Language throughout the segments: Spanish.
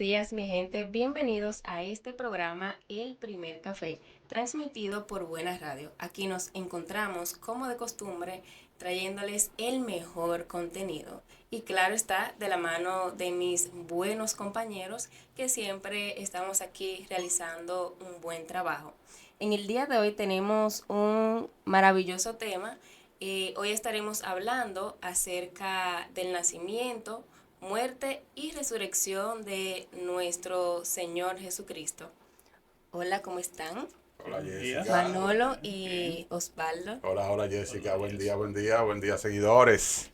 días, mi gente. Bienvenidos a este programa, El Primer Café, transmitido por Buena Radio. Aquí nos encontramos, como de costumbre, trayéndoles el mejor contenido. Y claro está, de la mano de mis buenos compañeros, que siempre estamos aquí realizando un buen trabajo. En el día de hoy tenemos un maravilloso tema. Hoy estaremos hablando acerca del nacimiento, muerte y resurrección de nuestro Señor Jesucristo. Hola, ¿cómo están? Hola Jessica. Manolo y Osvaldo. Hola Jessica, buen día seguidores.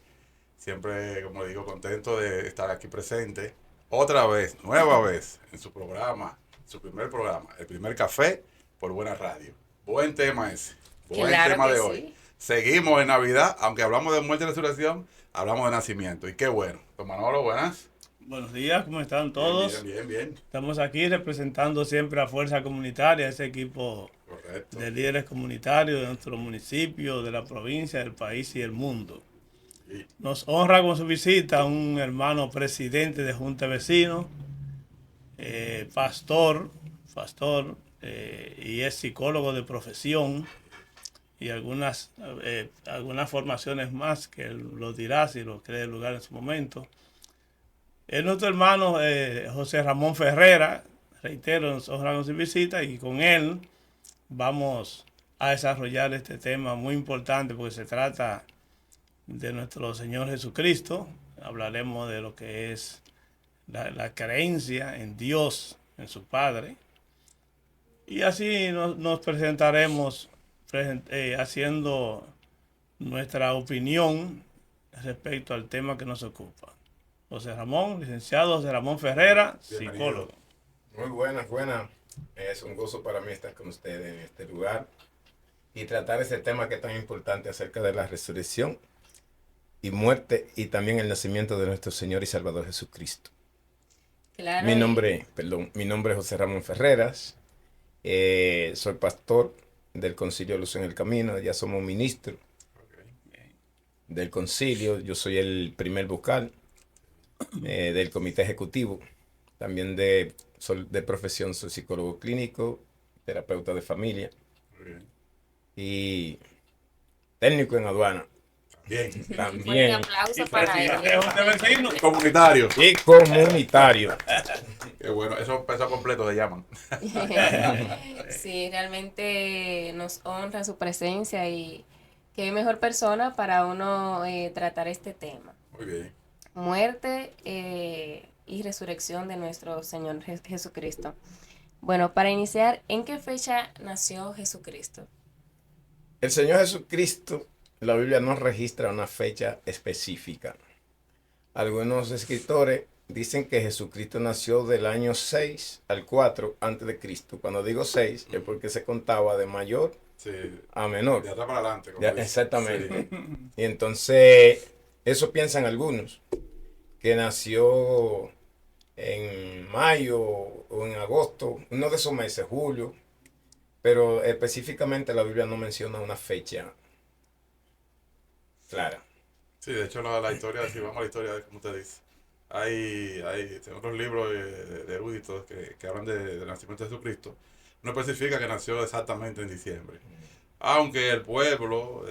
Siempre, como digo, contento de estar aquí presente. Otra vez, nueva vez, en su programa, su primer programa, el primer café por Buena Radio. Buen tema ese, buen Claro tema que de hoy. sí. Seguimos en Navidad, aunque hablamos de muerte y resurrección, hablamos de nacimiento. Y qué bueno. Don Manolo, buenas. Buenos días, ¿cómo están Bien, todos? bien, bien, bien. Estamos aquí representando siempre a Fuerza Comunitaria, ese equipo Correcto. de líderes comunitarios de nuestro municipio, de la provincia, del país y del mundo. Y Nos honra con su visita un hermano presidente de Junta de Vecinos, pastor, y es psicólogo de profesión y algunas formaciones más que él lo dirá si lo cree el lugar en su momento. Es nuestro hermano José Ramón Ferrera, reitero, nos honra con su visita y con él vamos a desarrollar este tema muy importante porque se trata de nuestro Señor Jesucristo. Hablaremos de lo que es la creencia en Dios, en su Padre. Y así nos presentaremos haciendo nuestra opinión respecto al tema que nos ocupa. José Ramón, licenciado José Ramón Ferrera, bienvenido. psicólogo. Muy buenas. Es un gozo para mí estar con ustedes en este lugar y tratar ese tema que es tan importante acerca de la resurrección y muerte y también el nacimiento de nuestro Señor y Salvador Jesucristo. Claro. Mi nombre es José Ramón Ferreras. Soy pastor del Concilio Luz en el Camino. Ya somos ministros del concilio. Yo soy el primer vocal del comité ejecutivo. También de profesión soy psicólogo clínico, terapeuta de familia Muy bien. y técnico en aduana. Bien. Un fuerte También. aplauso para él. Presidente de Junta de Vecinos. Comunitario. Y comunitario. Qué bueno, esos pesos completos se llaman. Sí, realmente nos honra su presencia y qué mejor persona para uno tratar este tema. Muy bien. Muerte y resurrección de nuestro Señor Jesucristo. Bueno, para iniciar, ¿en qué fecha nació Jesucristo? El Señor Jesucristo, la Biblia no registra una fecha específica. Algunos escritores dicen que Jesucristo nació del año 6 al 4 antes de Cristo. Cuando digo 6 es porque se contaba de mayor Sí. a menor. De atrás para adelante. Como Ya, dice. exactamente. Sí. Y entonces, eso piensan algunos, que nació en mayo o en agosto, uno de esos meses, julio, pero específicamente la Biblia no menciona una fecha clara. Sí, de hecho la historia, si vamos a la historia, como usted dice, hay otros libros de eruditos que hablan del nacimiento de Jesucristo. No especifica que nació exactamente en diciembre. Aunque el pueblo,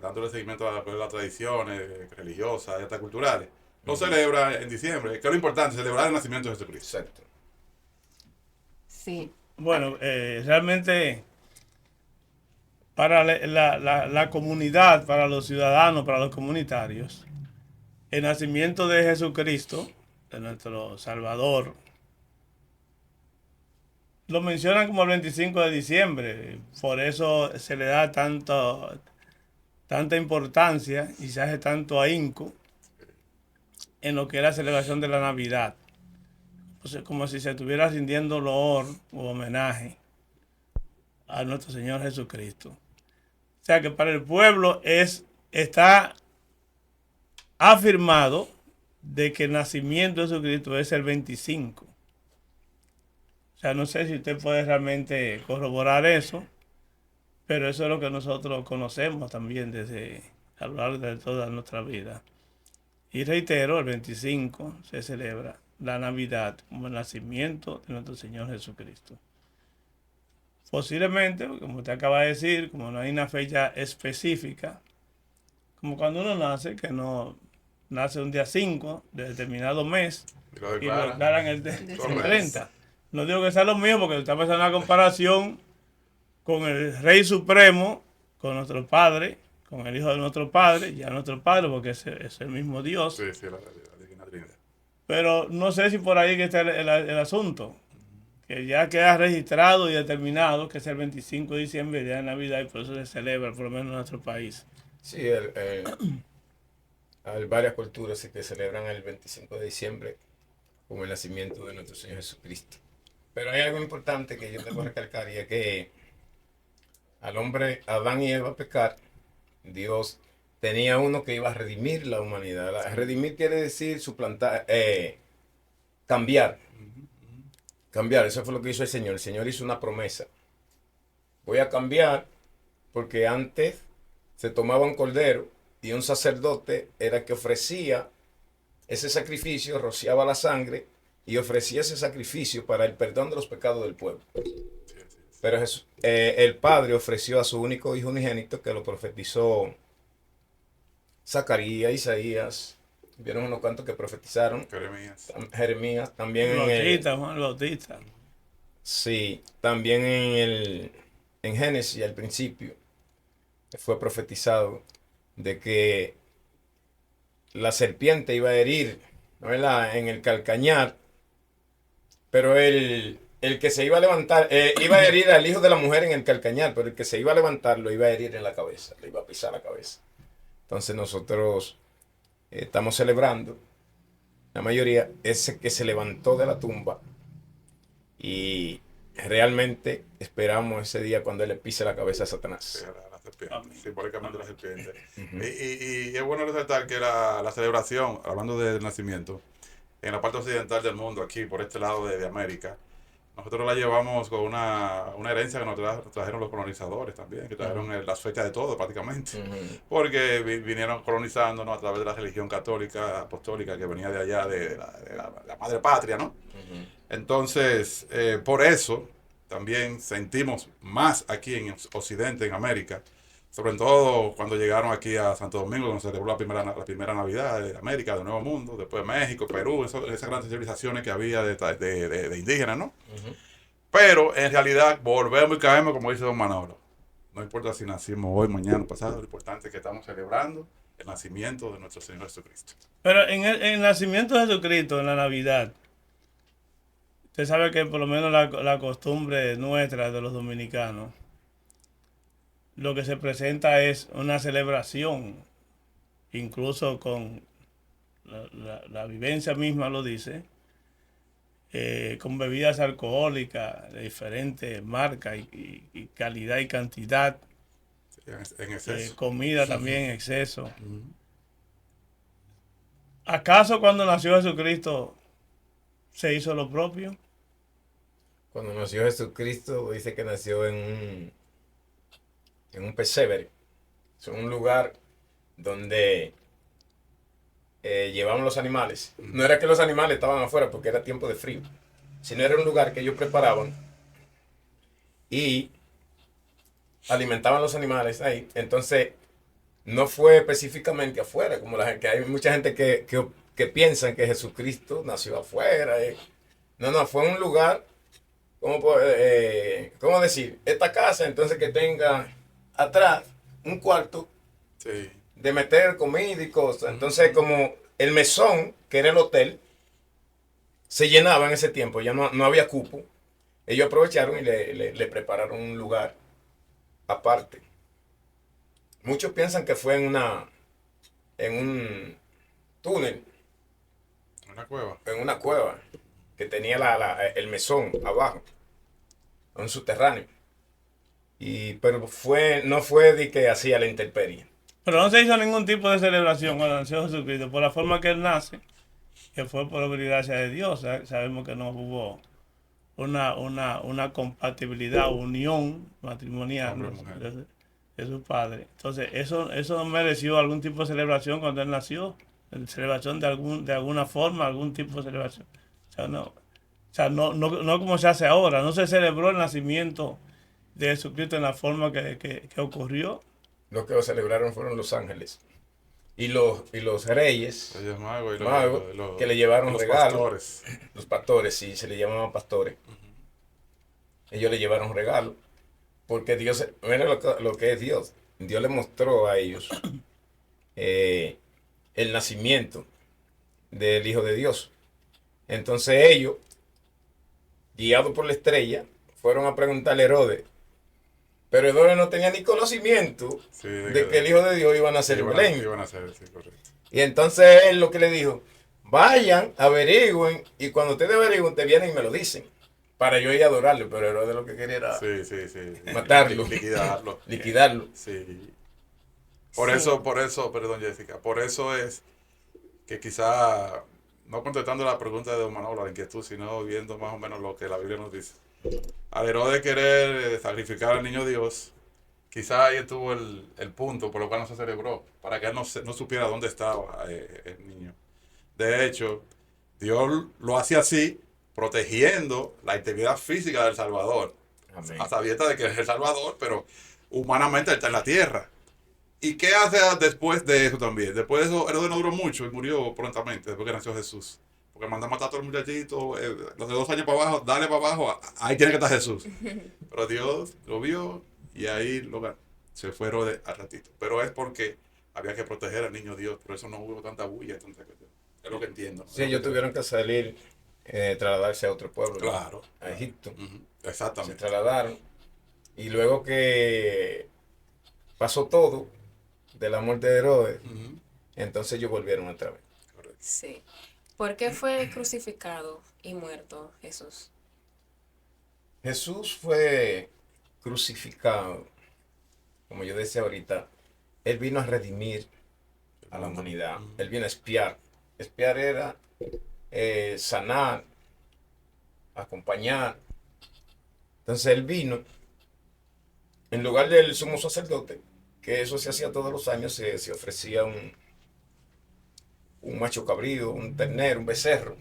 dándole seguimiento a las tradiciones religiosas y hasta culturales, lo celebra en diciembre, que es lo importante, celebrar el nacimiento de Jesucristo. Exacto. Sí. Bueno, realmente para la comunidad, para los ciudadanos, para los comunitarios, el nacimiento de Jesucristo, de nuestro Salvador, lo mencionan como el 25 de diciembre. Por eso se le da tanta importancia y se hace tanto ahínco en lo que es la celebración de la Navidad. O sea, como si se estuviera rindiendo loor u homenaje a nuestro Señor Jesucristo. O sea que para el pueblo está afirmado de que el nacimiento de Jesucristo es el 25. O sea, no sé si usted puede realmente corroborar eso, pero eso es lo que nosotros conocemos también desde a lo largo de toda nuestra vida. Y reitero, el 25 se celebra la Navidad como el nacimiento de nuestro Señor Jesucristo. Posiblemente, como usted acaba de decir, como no hay una fecha específica, como cuando uno nace, que no nace un día 5 de determinado mes Y lo y lo declaran. declaran el Correcto. 30. No digo que sea lo mismo porque está pasando una comparación con el Rey Supremo, con nuestro Padre, con el Hijo de nuestro Padre, ya nuestro Padre porque es el mismo Dios. Sí, sí, la Divina Trinidad. Pero no sé si por ahí que está el asunto, que ya queda registrado y determinado que es el 25 de diciembre, día de Navidad, y por eso se celebra, por lo menos en nuestro país. Sí, hay varias culturas que celebran el 25 de diciembre como el nacimiento de nuestro Señor Jesucristo. Pero hay algo importante que yo tengo que recalcar y es que al hombre Adán y Eva pecar, Dios tenía uno que iba a redimir la humanidad. Redimir quiere decir suplantar, cambiar. Cambiar, eso fue lo que hizo el Señor. El Señor hizo una promesa. Voy a cambiar porque antes se tomaba un cordero y un sacerdote era el que ofrecía ese sacrificio, rociaba la sangre y ofrecía ese sacrificio para el perdón de los pecados del pueblo. Pero el Padre ofreció a su único hijo unigénito que lo profetizó Zacarías, Isaías. Vieron unos cuantos que profetizaron. Jeremías, también Juan Bautista. Sí, también en Génesis al principio fue profetizado de que la serpiente iba a herir, ¿verdad?, en el calcañar, pero el que se iba a levantar, iba a herir al hijo de la mujer en el calcañar, pero el que se iba a levantar lo iba a herir en la cabeza, le iba a pisar la cabeza. Entonces nosotros estamos celebrando, la mayoría, ese que se levantó de la tumba y realmente esperamos ese día cuando él le pise la cabeza a Satanás. Sí, la serpiente, simbólicamente la serpiente. Y es bueno resaltar que la celebración, hablando del nacimiento, en la parte occidental del mundo, aquí por este lado de América, nosotros la llevamos con una herencia que nos trajeron los colonizadores también, que trajeron las fechas de todo prácticamente, porque vinieron colonizándonos a través de la religión católica, apostólica, que venía de allá, de la madre patria, ¿no? Entonces, por eso también sentimos más aquí en Occidente, en América, sobre todo cuando llegaron aquí a Santo Domingo, donde se celebró la primera Navidad de América, del Nuevo Mundo, después México, Perú, esas grandes civilizaciones que había de indígenas, ¿no? Pero en realidad volvemos y caemos, como dice don Manolo. No importa si nacimos hoy, mañana, pasado, lo importante es que estamos celebrando el nacimiento de nuestro Señor Jesucristo. Pero en el nacimiento de Jesucristo, en la Navidad, usted sabe que por lo menos la costumbre nuestra de los dominicanos, lo que se presenta es una celebración, incluso con la vivencia misma lo dice, con bebidas alcohólicas de diferentes marcas y calidad y cantidad, En exceso. comida también en exceso. ¿Acaso cuando nació Jesucristo se hizo lo propio? Cuando nació Jesucristo, dice que nació en un pesebre. Es un lugar donde llevaban los animales. No era que los animales estaban afuera porque era tiempo de frío, sino era un lugar que ellos preparaban y alimentaban los animales ahí. Entonces, no fue específicamente afuera, como que hay mucha gente que piensan que Jesucristo nació afuera. No, fue un lugar, ¿cómo decir? Esta casa, entonces, que tenga atrás un cuarto de meter comida y cosas. Entonces, como el mesón, que era el hotel, se llenaba en ese tiempo, ya no había cupo, ellos aprovecharon y le prepararon un lugar aparte. Muchos piensan que fue en un túnel. En una cueva que tenía el mesón abajo, un subterráneo. Pero no fue de que hacía la intemperie. Pero no se hizo ningún tipo de celebración cuando nació Jesucristo, por la forma que él nace, que fue por obra y gracia de Dios. Sabemos que no hubo una compatibilidad, unión matrimonial de su padre. Entonces, eso no mereció algún tipo de celebración cuando él nació, celebración de alguna forma, algún tipo de celebración. No como se hace ahora. No se celebró el nacimiento de Jesucristo en la forma que ocurrió. Lo que lo celebraron fueron los ángeles. Y los reyes, Reyes magos y magos, los- que le llevaron los regalos. pastores. Los pastores, sí, se le llamaban pastores. Ellos le llevaron regalos. Porque Dios, mira lo que es Dios. Dios le mostró a ellos el nacimiento del Hijo de Dios. Entonces ellos, guiados por la estrella, fueron a preguntarle a Herodes. Pero Herodes no tenía ni conocimiento Sí, de que el Hijo de Dios iba a nacer en Belén. iban a hacer, sí, correcto. Y entonces él lo que le dijo, vayan, averigüen, y cuando ustedes averigüen, te vienen y me lo dicen, para yo ir a adorarlo. Pero Herodes lo que quería era Sí. matarlo, Liquidarlo. liquidarlo. Sí. Por Sí. eso, perdón Jessica, por eso es que quizá, no contestando la pregunta de Don Manolo, la inquietud, sino viendo más o menos lo que la Biblia nos dice. Al Herodes querer sacrificar al niño Dios, quizá ahí estuvo el punto por lo cual no se celebró, para que él no supiera dónde estaba el niño. De hecho, Dios lo hace así, protegiendo la integridad física del Salvador, Amén. a sabiendas de que es el Salvador, pero humanamente él está en la tierra. ¿Y qué hace después de eso también? Después de eso, Herodes no duró mucho y murió prontamente, después que nació Jesús. Porque mandó a matar a todos los muchachitos, los de 2 años para abajo, dale para abajo, ahí tiene que estar Jesús. Pero Dios lo vio y ahí lo ganó. Se fue Herodes al ratito. Pero es porque había que proteger al niño Dios, por eso no hubo tanta bulla, tanta cuestión. Es lo que entiendo. Sí, ellos tuvieron que salir, trasladarse a otro pueblo, ¿no? Claro. A Egipto. Ujú, Se exactamente. trasladaron. Y luego que pasó todo de la muerte de Herodes, Ujú, entonces ellos volvieron otra vez. correcto. Sí. ¿Por qué fue crucificado y muerto Jesús? Jesús fue crucificado, como yo decía ahorita, él vino a redimir a la humanidad, él vino a espiar. Espiar era sanar, acompañar. Entonces él vino, en lugar del sumo sacerdote, que eso se hacía todos los años, se ofrecía un macho cabrío, un ternero, un becerro.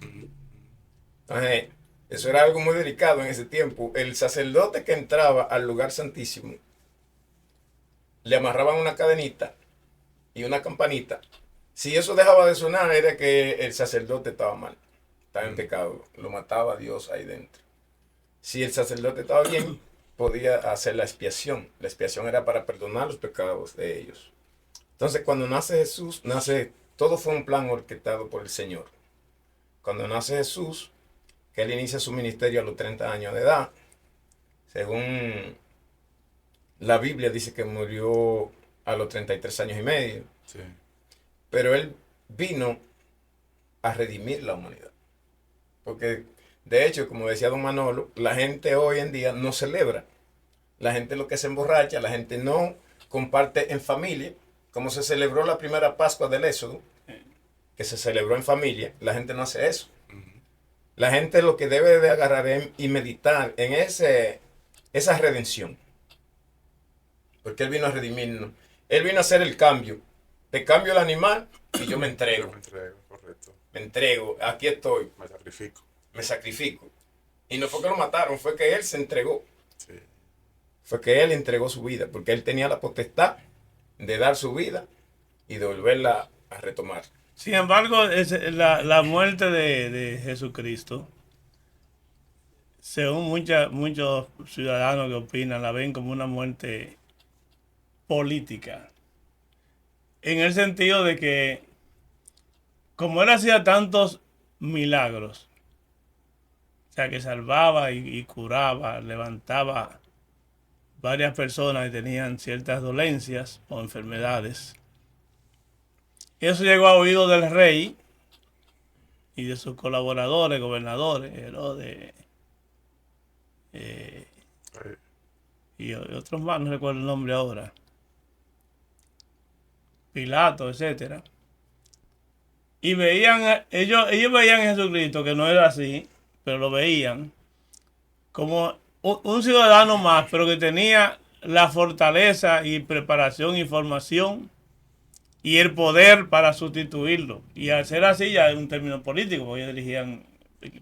Entonces, eso era algo muy delicado en ese tiempo. El sacerdote que entraba al lugar santísimo, le amarraban una cadenita y una campanita. Si eso dejaba de sonar, era que el sacerdote estaba mal, estaba en pecado, lo mataba Dios ahí dentro. Si el sacerdote estaba bien, podía hacer la expiación. La expiación era para perdonar los pecados de ellos. Entonces, cuando nace Jesús, todo fue un plan orquestado por el Señor. Cuando nace Jesús, que él inicia su ministerio a los 30 años de edad, según la Biblia dice que murió a los 33 años y medio, Sí. pero él vino a redimir la humanidad. Porque, de hecho, como decía don Manolo, la gente hoy en día no celebra. La gente lo que se emborracha, la gente no comparte en familia, como se celebró la primera Pascua del Éxodo, que se celebró en familia, la gente no hace eso. La gente lo que debe de agarrar y meditar en esa redención. Porque él vino a redimirnos. Él vino a hacer el cambio. Te cambio el animal y yo me Yo entrego. me entrego, correcto. Me entrego. Aquí estoy. Me sacrifico. Me sacrifico. Y no fue que lo mataron, fue que él se entregó. Sí. Fue que él entregó su vida. Porque él tenía la potestad de dar su vida y de volverla a retomar. Sin embargo, la muerte de Jesucristo, según muchos ciudadanos que opinan, la ven como una muerte política. En el sentido de que, como él hacía tantos milagros, o sea, que salvaba y curaba, levantaba varias personas que tenían ciertas dolencias o enfermedades, eso llegó a oídos del rey y de sus colaboradores, gobernadores, Herodes, y otros más, no recuerdo el nombre ahora, Pilato, etcétera. Y veían, ellos veían a Jesucristo, que no era así, pero lo veían como un ciudadano más, pero que tenía la fortaleza y preparación y formación y el poder para sustituirlo. Y al ser así ya es un término político, porque ellos dirigían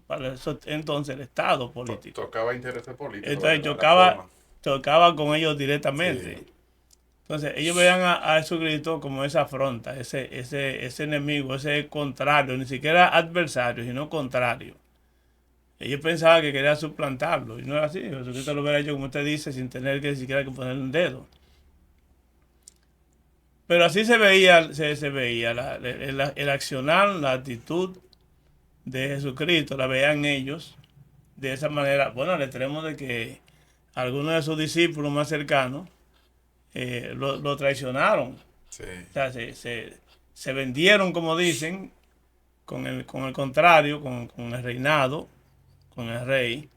para eso entonces el Estado político. Tocaba intereses políticos. Entonces de la forma. chocaba con ellos directamente. Sí. Entonces ellos veían a Jesucristo como esa afronta, ese enemigo, ese contrario, ni siquiera adversario, sino contrario. Ellos pensaban que quería suplantarlo, y no era así. Jesucristo lo hubiera hecho, como usted dice, sin tener que siquiera que ponerle un dedo. Pero así se veía, se veía el accionar, la actitud de Jesucristo, la veían ellos de esa manera. Bueno, al extremo de que algunos de sus discípulos más cercanos lo traicionaron. Sí. O sea, se vendieron, como dicen, con el contrario, con el reinado, con el rey,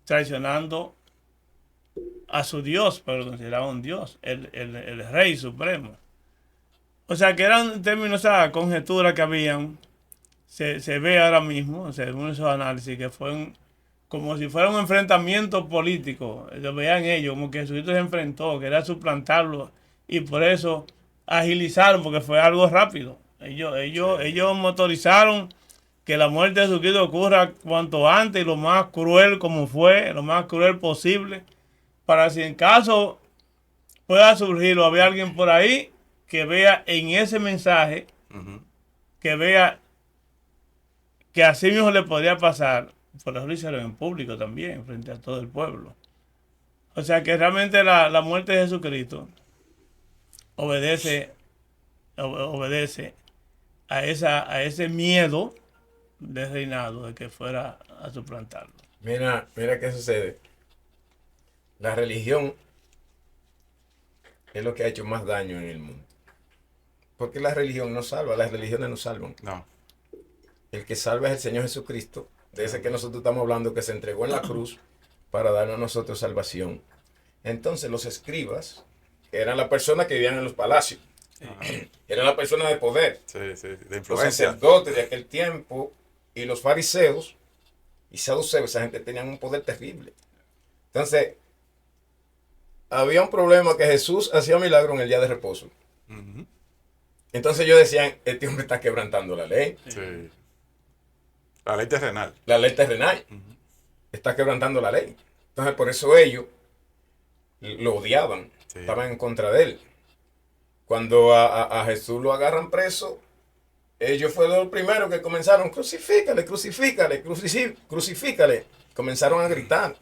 traicionando a su Dios, pero lo consideraba un Dios, el rey supremo. O sea, que eran términos, esa conjetura que habían, se ve ahora mismo, según esos análisis, que fue como si fuera un enfrentamiento político. Lo veían ellos, como que Jesucristo se enfrentó, quería suplantarlo, y por eso agilizaron, porque fue algo rápido. Ellos motorizaron que la muerte de Jesucristo ocurra cuanto antes y lo más cruel como fue, lo más cruel posible, para si en caso pueda surgir o había alguien por ahí que vea en ese mensaje, que vea que así mismo le podría pasar, por eso lo hicieron en público también, frente a todo el pueblo. O sea que realmente la muerte de Jesucristo obedece a ese miedo de reinado de que fuera a suplantarlo. Mira qué sucede. La religión es lo que ha hecho más daño en el mundo. Porque la religión no salva, las religiones no salvan. No. El que salva es el Señor Jesucristo, de ese que nosotros estamos hablando, que se entregó en la cruz para darnos a nosotros salvación. Entonces los escribas, que eran las personas que vivían en los palacios, eran las personas de poder, Sí, de los influencia. sacerdotes de aquel tiempo y los fariseos y saduceos, esa gente tenían un poder terrible. Entonces, había un problema que Jesús hacía milagro en el día de reposo. Ujú. Entonces ellos decían, este hombre está quebrantando la ley. Sí. La ley terrenal. La ley terrenal. Está quebrantando la ley. Entonces por eso ellos lo odiaban. Sí. Estaban en contra de él. Cuando a Jesús lo agarran preso, ellos fueron los primeros que comenzaron, crucifícale, crucifícale, crucifícale. Comenzaron a gritar.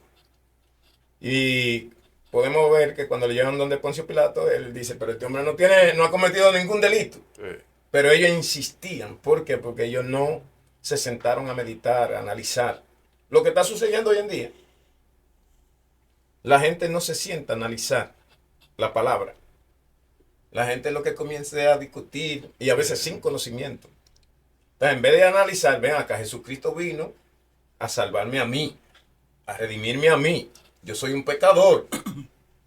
Y podemos ver que cuando le llevan donde Poncio Pilato, él dice, pero este hombre no ha cometido ningún delito. Sí. Pero ellos insistían. ¿Por qué? Porque ellos no se sentaron a meditar, a analizar lo que está sucediendo hoy en día. La gente no se sienta a analizar la palabra. La gente lo que comienza es a discutir y a veces sin conocimiento. Entonces, en vez de analizar, ven acá, Jesucristo vino a salvarme a mí, a redimirme a mí. Yo soy un pecador,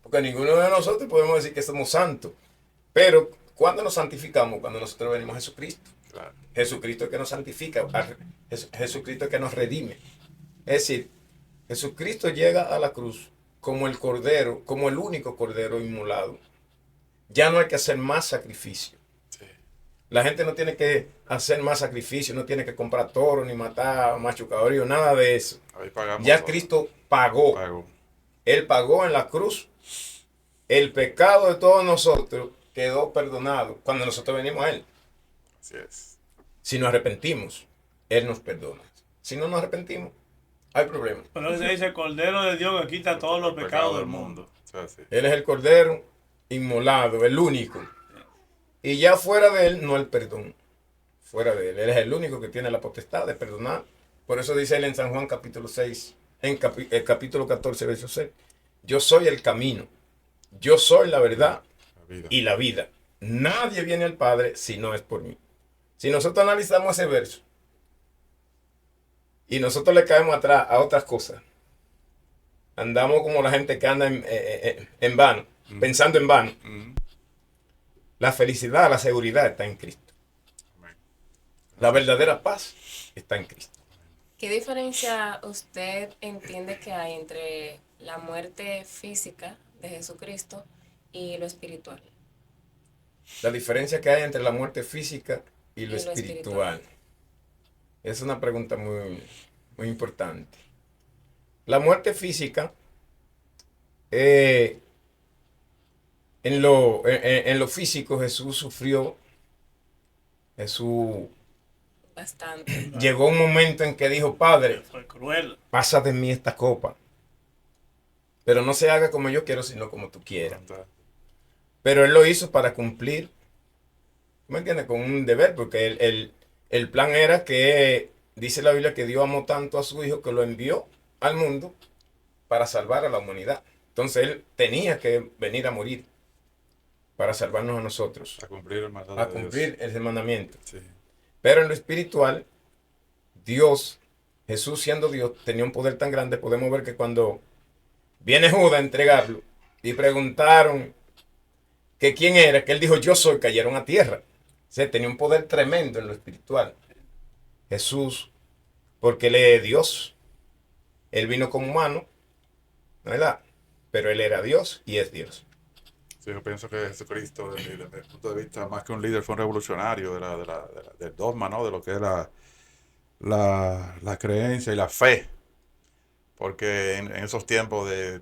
porque ninguno de nosotros podemos decir que somos santos. Pero, ¿cuándo nos santificamos? Cuando nosotros venimos a Jesucristo. Claro. Jesucristo es que nos santifica, Jesucristo es que nos redime. Es decir, Jesucristo llega a la cruz como el cordero, como el único cordero inmolado. Ya no hay que hacer más sacrificio. Sí. La gente no tiene que hacer más sacrificio, no tiene que comprar toro, ni matar macho cabrío, nada de eso. Ahí pagamos Ya todo. Cristo pagó. Pagó. Él pagó en la cruz. El pecado de todos nosotros quedó perdonado cuando nosotros venimos a Él. Así es. Si nos arrepentimos, Él nos perdona. Si no nos arrepentimos, hay problema. Pero se dice Cordero de Dios que quita todos los pecados del mundo. O sea, sí. Él es el cordero inmolado, el único. Y ya fuera de Él no hay perdón. Fuera de Él. Él es el único que tiene la potestad de perdonar. Por eso dice Él en San Juan capítulo 6, en el capítulo 14, verso 6. Yo soy el camino. Yo soy la verdad La vida. y la vida. Nadie viene al Padre si no es por mí. Si nosotros analizamos ese verso y nosotros le caemos atrás a otras cosas, andamos como la gente que anda en vano, pensando en vano. La felicidad, la seguridad está en Cristo. Amén. La verdadera paz está en Cristo. ¿Qué diferencia usted entiende que hay entre la muerte física de Jesucristo y lo espiritual? La diferencia que hay entre la muerte física y lo Y lo espiritual. Es una pregunta muy, muy importante. La muerte física, en lo físico Jesús sufrió, Jesús Bastante. llegó un momento en que dijo, Padre, Fue cruel. pasa de mí esta copa, pero no se haga como yo quiero, sino como tú quieras. Pero Él lo hizo para cumplir, ¿me entiendes? Con un deber, porque el plan era que, dice la Biblia, que Dios amó tanto a su Hijo que lo envió al mundo para salvar a la humanidad. Entonces Él tenía que venir a morir para salvarnos a nosotros, A cumplir el mandato a de Dios. cumplir ese mandamiento. Sí. Pero en lo espiritual, Dios, Jesús siendo Dios, tenía un poder tan grande. Podemos ver que cuando viene Judas a entregarlo y preguntaron que quién era, que él dijo yo soy, cayeron a tierra. O sea, tenía un poder tremendo en lo espiritual. Jesús, porque él es Dios. Él vino como humano, ¿verdad? Pero él era Dios y es Dios. Sí, yo pienso que Jesucristo, desde mi punto de vista, más que un líder, fue un revolucionario del dogma, ¿no? De lo que es la creencia y la fe. Porque en esos tiempos de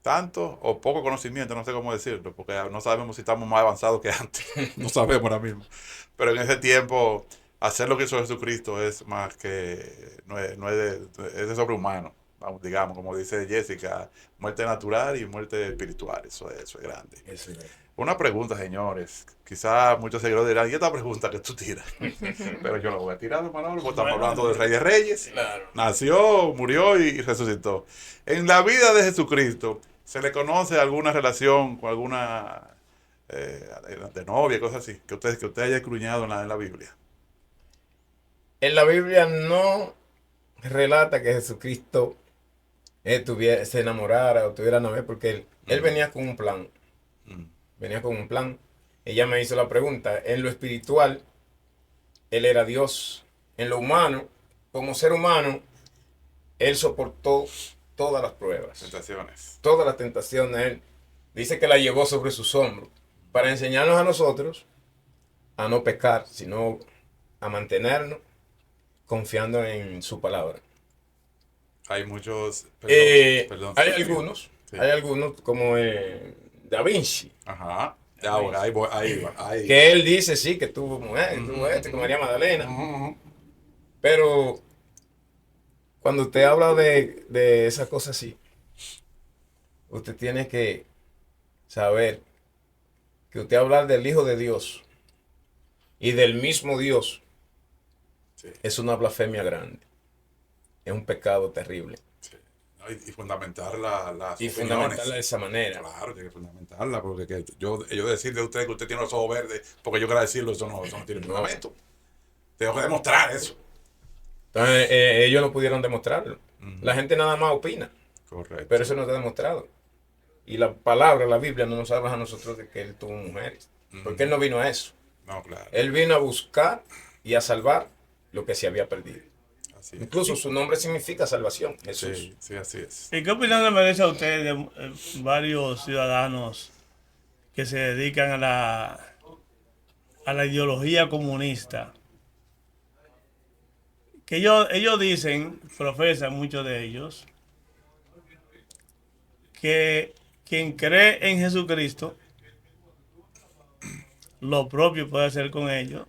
tanto o poco conocimiento, no sé cómo decirlo, porque no sabemos si estamos más avanzados que antes, no sabemos ahora mismo. Pero en ese tiempo, hacer lo que hizo Jesucristo es más que, es de sobrehumano, vamos, digamos, como dice Jessica, muerte natural y muerte espiritual, eso es grande. Eso es. Una pregunta, señores, quizás muchos seguidores dirán, ¿y esta pregunta que tú tiras? Pero yo la voy a tirar, Manolo, porque estamos hablando del Rey de Reyes, Claro. nació, murió y resucitó. En la vida de Jesucristo, ¿se le conoce alguna relación con alguna de novia, cosas así, que usted haya escruñado en la Biblia? En la Biblia no relata que Jesucristo se enamorara o tuviera novia, porque él venía con un plan. Mm. Venía con un plan. Ella me hizo la pregunta. En lo espiritual, él era Dios. En lo humano, como ser humano, él soportó todas las pruebas. Tentaciones. Todas las tentaciones. Él dice que la llevó sobre sus hombros para enseñarnos a nosotros a no pecar, sino a mantenernos confiando en su palabra. Hay muchos... Perdón. Hay algunos, Sí. hay algunos como Da Vinci, Ajá. Ya, ahora, ahí. que él dice sí que tuvo mujer, tuvo con María Magdalena, Ujú. pero cuando usted habla de esas cosas así, usted tiene que saber que usted hablar del Hijo de Dios y del mismo Dios Sí. es una blasfemia grande, es un pecado terrible. Sí. No, y fundamentar las Y opiniones. fundamentarla de esa manera. Claro, tiene que fundamentarla, porque yo decirle a usted que usted tiene los ojos verdes, porque yo quiero decirlo, eso no tiene fundamento. Tengo que demostrar eso. Entonces, ellos no pudieron demostrarlo. La gente nada más opina, Correcto. pero eso no está demostrado. Y la palabra, la Biblia, no nos habla a nosotros de que él tuvo mujeres. Porque él no vino a eso. No, claro. Él vino a buscar y a salvar lo que se había perdido. Así es. Incluso su nombre significa salvación, Jesús. Sí, sí, así es. ¿Y qué opinión le merece a usted de varios ciudadanos que se dedican a la ideología comunista? Que ellos dicen, profesan muchos de ellos, que quien cree en Jesucristo, lo propio puede hacer con ellos,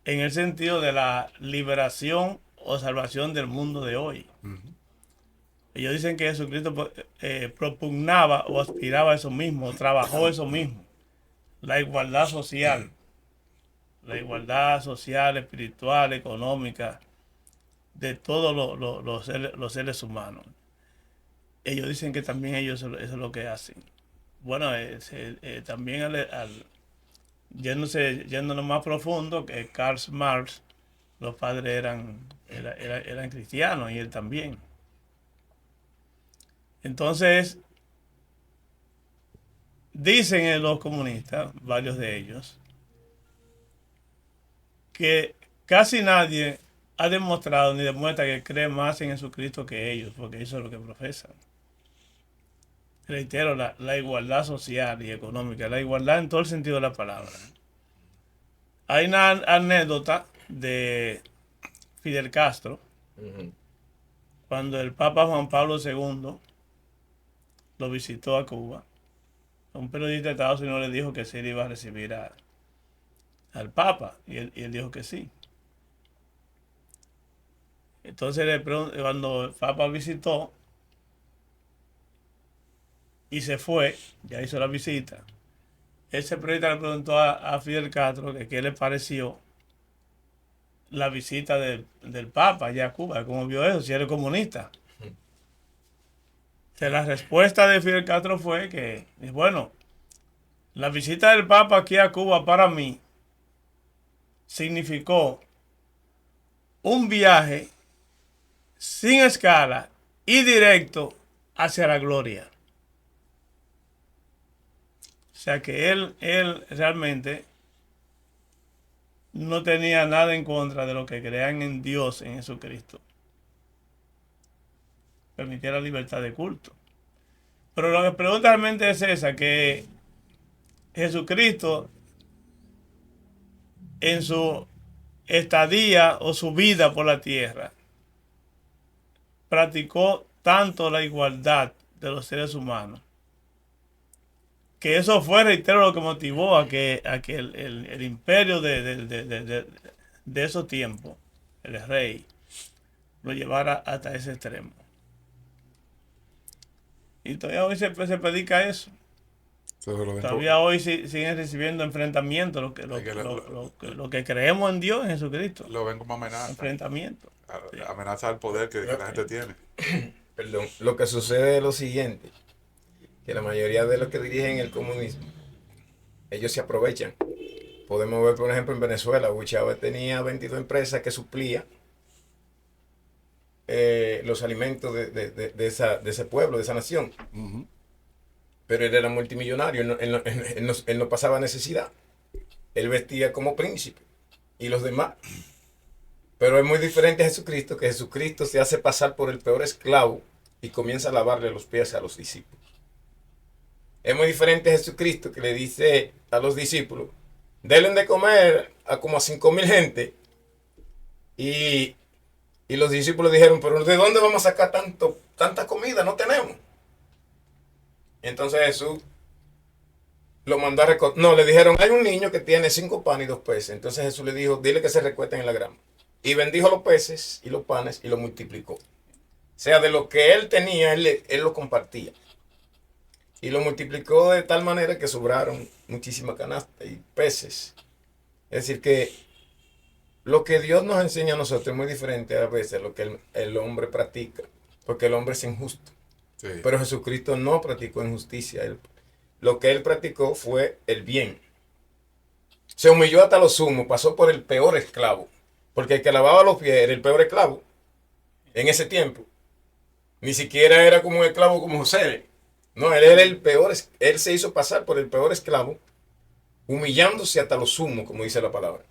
en el sentido de la liberación o salvación del mundo de hoy. Ellos dicen que Jesucristo propugnaba o aspiraba a eso mismo, trabajó eso mismo, la igualdad social, espiritual, económica, de todos los seres humanos. Ellos dicen que también ellos eso es lo que hacen. Bueno, también yéndonos más profundo, que Karl Marx, los padres eran cristianos y él también. Entonces, dicen los comunistas, varios de ellos, que casi nadie ha demostrado ni demuestra que cree más en Jesucristo que ellos, porque eso es lo que profesan. Reitero, la igualdad social y económica, la igualdad en todo el sentido de la palabra. Hay una anécdota de Fidel Castro, Ujú. cuando el Papa Juan Pablo II lo visitó a Cuba. Un periodista de Estados Unidos le dijo que sí le iba a recibir al Papa y él dijo que sí. Entonces cuando el Papa visitó y se fue, ya hizo la visita, ese periodista le preguntó a Fidel Castro que qué le pareció la visita del Papa allá a Cuba, cómo vio eso, si era comunista. Entonces, la respuesta de Fidel Castro fue que, bueno, la visita del Papa aquí a Cuba para mí significó un viaje sin escala y directo hacia la gloria. O sea que él realmente no tenía nada en contra de lo que crean en Dios, en Jesucristo. Permitía la libertad de culto. Pero lo que pregunta realmente es esa, que Jesucristo en su estadía o su vida por la tierra practicó tanto la igualdad de los seres humanos, que eso fue, reitero, lo que motivó a que el imperio de esos tiempos, el rey, lo llevara hasta ese extremo. Y todavía hoy se predica eso. Entonces, Todavía hoy siguen recibiendo enfrentamientos, lo que creemos en Dios, en Jesucristo. lo ven como amenaza. Enfrentamiento. Amenaza al poder que la gente tiene. Perdón, lo que sucede es lo siguiente, que la mayoría de los que dirigen el comunismo, ellos se aprovechan. Podemos ver, por ejemplo, en Venezuela, Hugo Chávez tenía 22 empresas que suplían los alimentos de ese pueblo, de esa nación. Ujú. Pero él era multimillonario, él no pasaba necesidad. Él vestía como príncipe y los demás. Pero es muy diferente a Jesucristo, que Jesucristo se hace pasar por el peor esclavo y comienza a lavarle los pies a los discípulos. Es muy diferente a Jesucristo, que le dice a los discípulos, denle de comer a como a 5,000 gente. Y los discípulos dijeron, pero ¿de dónde vamos a sacar tanta comida? No tenemos. Entonces Jesús lo mandó a recoger. No, le dijeron, hay un niño que tiene 5 panes y 2 peces. Entonces Jesús le dijo, dile que se recuesten en la grama. Y bendijo los peces y los panes y lo multiplicó. O sea, de lo que él tenía, él lo compartía. Y lo multiplicó de tal manera que sobraron muchísimas canastas y peces. Es decir, que lo que Dios nos enseña a nosotros es muy diferente a veces a lo que el hombre practica. Porque el hombre es injusto. Sí. Pero Jesucristo no practicó injusticia. Lo que él practicó fue el bien. Se humilló hasta lo sumo, pasó por el peor esclavo. Porque el que lavaba los pies era el peor esclavo en ese tiempo. Ni siquiera era como un esclavo como José. No, él era el peor. Él se hizo pasar por el peor esclavo, humillándose hasta lo sumo, como dice la palabra.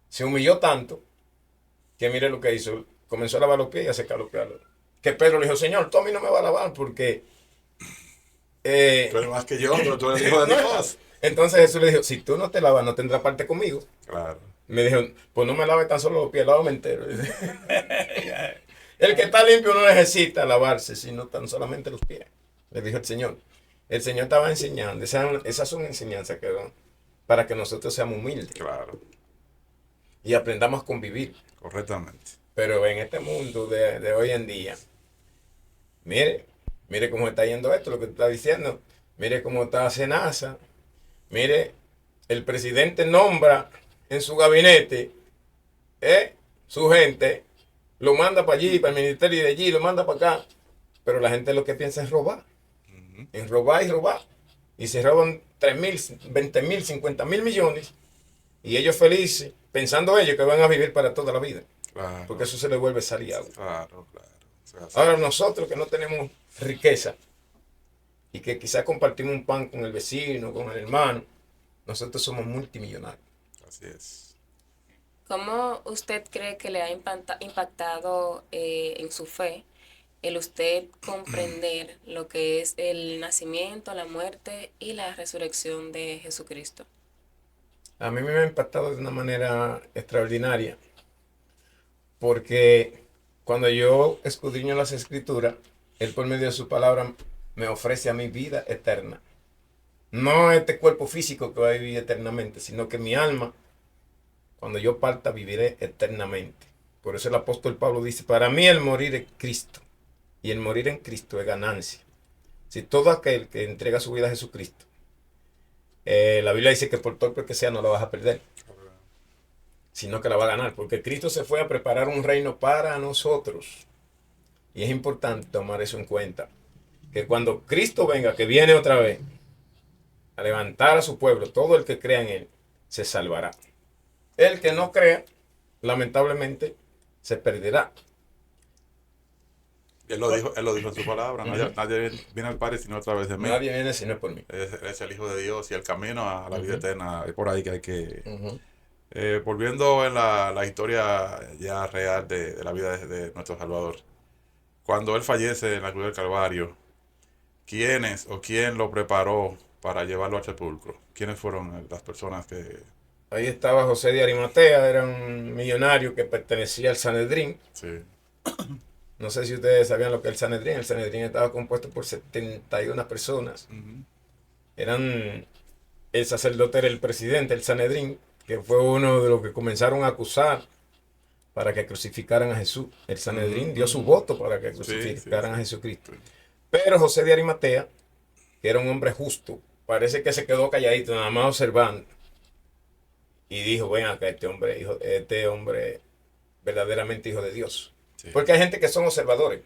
Se humilló tanto que mire lo que hizo. Comenzó a lavar los pies y a secar los pies. Que Pedro le dijo, Señor, tú a mí no me vas a lavar porque... Tú eres más que yo, pero tú eres hijo de Dios. Entonces Jesús le dijo, si tú no te lavas, no tendrás parte conmigo. Claro. Me dijo, pues no me laves tan solo los pies, lávame entero. El que está limpio no necesita lavarse, sino tan solamente los pies. Le dijo el Señor. El Señor estaba enseñando. Esas son enseñanzas que dan para que nosotros seamos humildes. Claro. Y aprendamos a convivir. Correctamente. Pero en este mundo de hoy en día, mire cómo está yendo esto, lo que está diciendo. Mire cómo está Senasa. Mire, el presidente nombra en su gabinete su gente, lo manda para allí, para el ministerio de allí, lo manda para acá. Pero la gente lo que piensa es robar. En robar y robar. Y se roban 3,000, 20,000, 50,000 millones. Y ellos felices, pensando ellos que van a vivir para toda la vida. Claro. Porque eso se les vuelve sal y agua. Claro, claro. O sea, Ahora nosotros que no tenemos riqueza y que quizás compartimos un pan con el vecino, con el hermano, nosotros somos multimillonarios. así es. ¿Cómo usted cree que le ha impactado en su fe el usted comprender lo que es el nacimiento, la muerte y la resurrección de Jesucristo? A mí me ha impactado de una manera extraordinaria, porque cuando yo escudriño las escrituras, Él por medio de su palabra me ofrece a mi vida eterna. No este cuerpo físico que va a vivir eternamente, sino que mi alma, cuando yo parta, viviré eternamente. Por eso el apóstol Pablo dice, para mí el morir es Cristo, y el morir en Cristo es ganancia. Si todo aquel que entrega su vida a Jesucristo, la Biblia dice que por torpe que sea no la vas a perder, sino que la va a ganar, porque Cristo se fue a preparar un reino para nosotros. Y es importante tomar eso en cuenta, que cuando Cristo venga, que viene otra vez, a levantar a su pueblo, todo el que crea en Él se salvará. El que no crea, lamentablemente, se perderá. Él lo dijo en su palabra. Nadie viene al Padre sino a través de mí. Nadie viene si no es por mí. Es el Hijo de Dios y el camino a la vida eterna. Es por ahí que hay que... volviendo en la historia ya real de la vida de nuestro Salvador. Cuando Él fallece en la cruz del Calvario, ¿quiénes o quién lo preparó para llevarlo al sepulcro? ¿Quiénes fueron las personas que...? Ahí estaba José de Arimatea, era un millonario que pertenecía al Sanedrín. Sí. No sé si ustedes sabían lo que es el Sanedrín. El Sanedrín estaba compuesto por 71 personas. El sacerdote era el presidente del Sanedrín, que fue uno de los que comenzaron a acusar para que crucificaran a Jesús. El Sanedrín dio su voto para que crucificaran a Jesucristo. Pero José de Arimatea, que era un hombre justo, parece que se quedó calladito, nada más observando. Y dijo, ven acá, este hombre verdaderamente hijo de Dios. Sí. Porque hay gente que son observadores.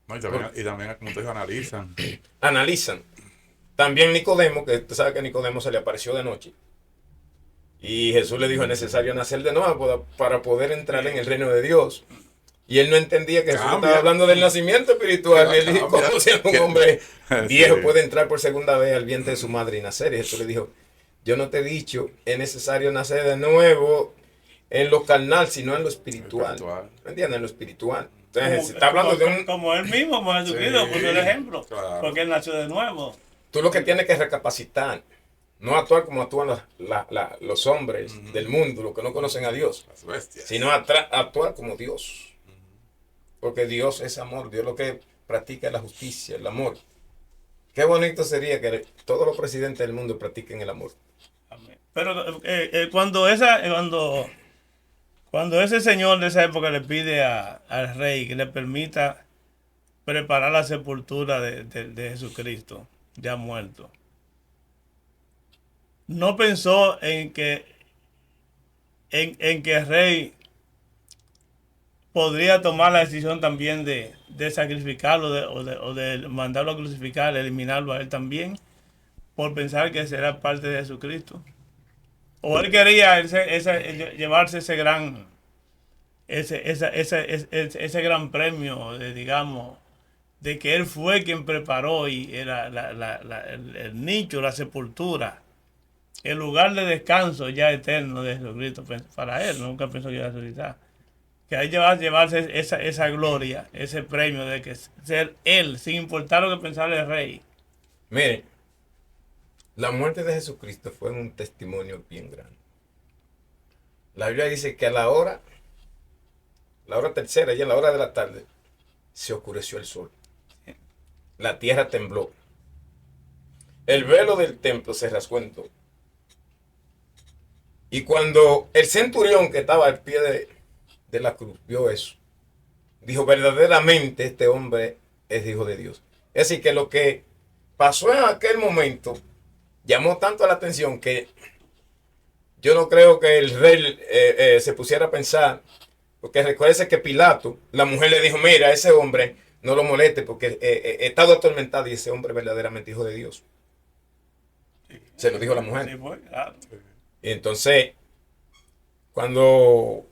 No, y también, como te digo, analizan. Analizan. También Nicodemo, que tú sabes que a Nicodemo se le apareció de noche. Y Jesús le dijo, es necesario nacer de nuevo para poder entrar en el reino de Dios. Y él no entendía que Jesús estaba hablando del nacimiento espiritual. Y él dijo, ¿cómo si un hombre viejo puede entrar por segunda vez al vientre de su madre y nacer? Y Jesús le dijo, yo no te he dicho, es necesario nacer de nuevo en lo carnal, sino en lo espiritual. ¿Me entiendes? En lo espiritual. Entonces, está hablando como él mismo, como Jesucristo, puso el ejemplo. Claro. Porque él nació de nuevo. Tú lo que tienes que recapacitar. No actuar como actúan los hombres del mundo, los que no conocen a Dios. Sino actuar como Dios. Porque Dios es amor. Dios lo que practica es la justicia, el amor. Qué bonito sería que todos los presidentes del mundo practiquen el amor. Pero cuando ese señor de esa época le pide al rey que le permita preparar la sepultura de Jesucristo, ya muerto, no pensó en que el rey podría tomar la decisión también de sacrificarlo o de mandarlo a crucificar, eliminarlo a él también, por pensar que será parte de Jesucristo. O él quería llevarse ese gran premio, digamos, de que él fue quien preparó y era el nicho, la sepultura, el lugar de descanso ya eterno de Jesucristo para él. Nunca pensó que iba a resucitar. Que hay que llevarse esa gloria, ese premio de que ser él, sin importar lo que pensara el rey. Mire, la muerte de Jesucristo fue un testimonio bien grande. La Biblia dice que a la hora tercera y a la hora de la tarde, se oscureció el sol. La tierra tembló. El velo del templo se rasgó en dos. Y cuando el centurión que estaba al pie de la cruz vio eso, dijo, verdaderamente este hombre es hijo de Dios. Es decir, que lo que pasó en aquel momento llamó tanto la atención que yo no creo que el rey se pusiera a pensar, porque recuérdese que Pilato, la mujer le dijo, mira, ese hombre no lo moleste porque he estado atormentado y ese hombre es verdaderamente hijo de Dios. Se lo dijo la mujer. Sí, pues, claro. Y entonces, cuando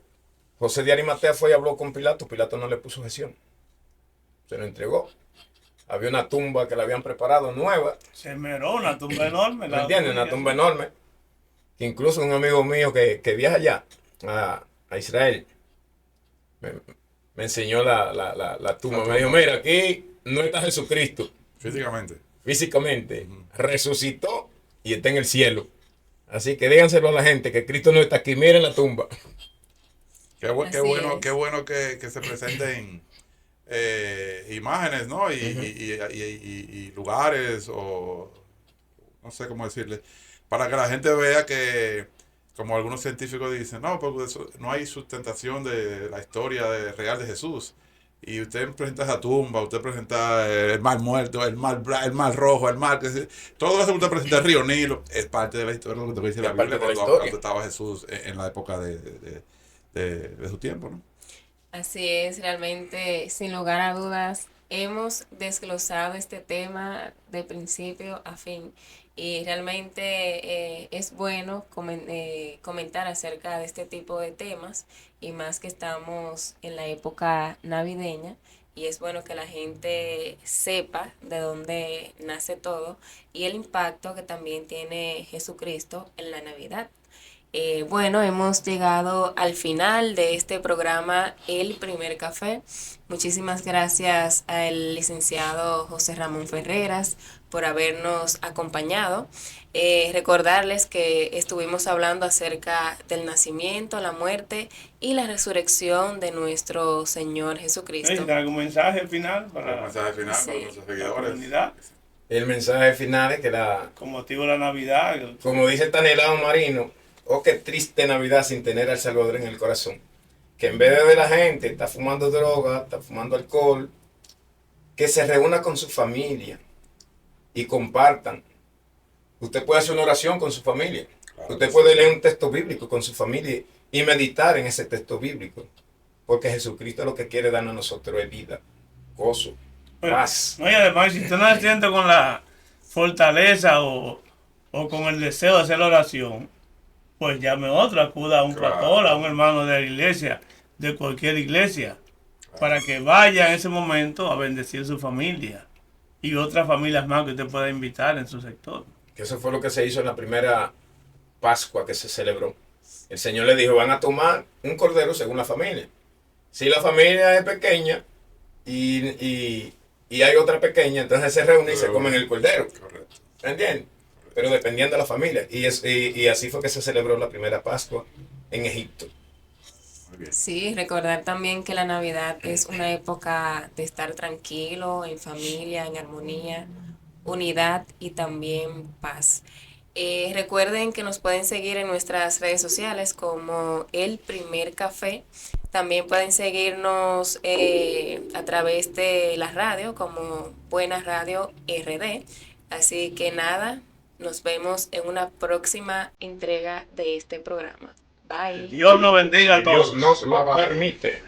José de Arimatea fue y habló con Pilato, Pilato no le puso objeción. Se lo entregó. Había una tumba que le habían preparado nueva. Se meró, una tumba enorme. ¿Me entiendes? Una tumba enorme. Que incluso un amigo mío que viaja allá a Israel me enseñó la tumba. Me dijo, mira, aquí no está Jesucristo. Físicamente. Resucitó y está en el cielo. Así que díganselo a la gente que Cristo no está aquí. Miren la tumba. Así es. Qué bueno que se presenten imágenes, ¿no? Y lugares, o no sé cómo decirle, para que la gente vea que, como algunos científicos dicen, no, porque no hay sustentación de la historia real de Jesús. Y usted presenta esa tumba, usted presenta el mar muerto, el mar rojo, todo eso que usted presenta el río Nilo, es parte de la historia, lo que te dice la Es parte Biblia de la cuando historia. estaba Jesús en la época de su tiempo, ¿no? Así es, realmente, sin lugar a dudas, hemos desglosado este tema de principio a fin y realmente es bueno comentar acerca de este tipo de temas y más que estamos en la época navideña y es bueno que la gente sepa de dónde nace todo y el impacto que también tiene Jesucristo en la Navidad. Bueno, hemos llegado al final de este programa, El Primer Café. Muchísimas gracias al licenciado José Ramón Ferreras por habernos acompañado. Recordarles que estuvimos hablando acerca del nacimiento, la muerte y la resurrección de nuestro Señor Jesucristo. ¿Algún mensaje final El para mensaje final Sí. para nuestros la seguidores. comunidad? El mensaje final es que Con motivo de la Navidad. como dice Tanelao Marino, oh, qué triste Navidad sin tener al Salvador en el corazón. Que en vez de ver la gente, está fumando droga, está fumando alcohol, que se reúna con su familia y compartan. Usted puede hacer una oración con su familia. Claro Usted que puede sí. leer un texto bíblico con su familia y meditar en ese texto bíblico. Porque Jesucristo lo que quiere darnos a nosotros es vida, gozo, paz. No, y además, si usted no se siente con la fortaleza o con el deseo de hacer la oración, pues llame a otro, acuda a un Claro. pastor, a un hermano de la iglesia, de cualquier iglesia, para que vaya en ese momento a bendecir su familia y otras familias más que usted pueda invitar en su sector. Que eso fue lo que se hizo en la primera Pascua que se celebró. El Señor le dijo, van a tomar un cordero según la familia. Si la familia es pequeña y hay otra pequeña, entonces se reúnen y se comen el cordero. Correcto. ¿Entiendes? Pero dependiendo de la familia. Y así fue que se celebró la primera Pascua en Egipto. Muy bien. Sí, recordar también que la Navidad es una época de estar tranquilo, en familia, en armonía, unidad y también paz. Recuerden que nos pueden seguir en nuestras redes sociales como El Primer Café. También pueden seguirnos a través de la radio como Buena Radio RD. Así que nada, nos vemos en una próxima entrega de este programa. Bye. Dios nos bendiga a Dios todos. nos lo permite.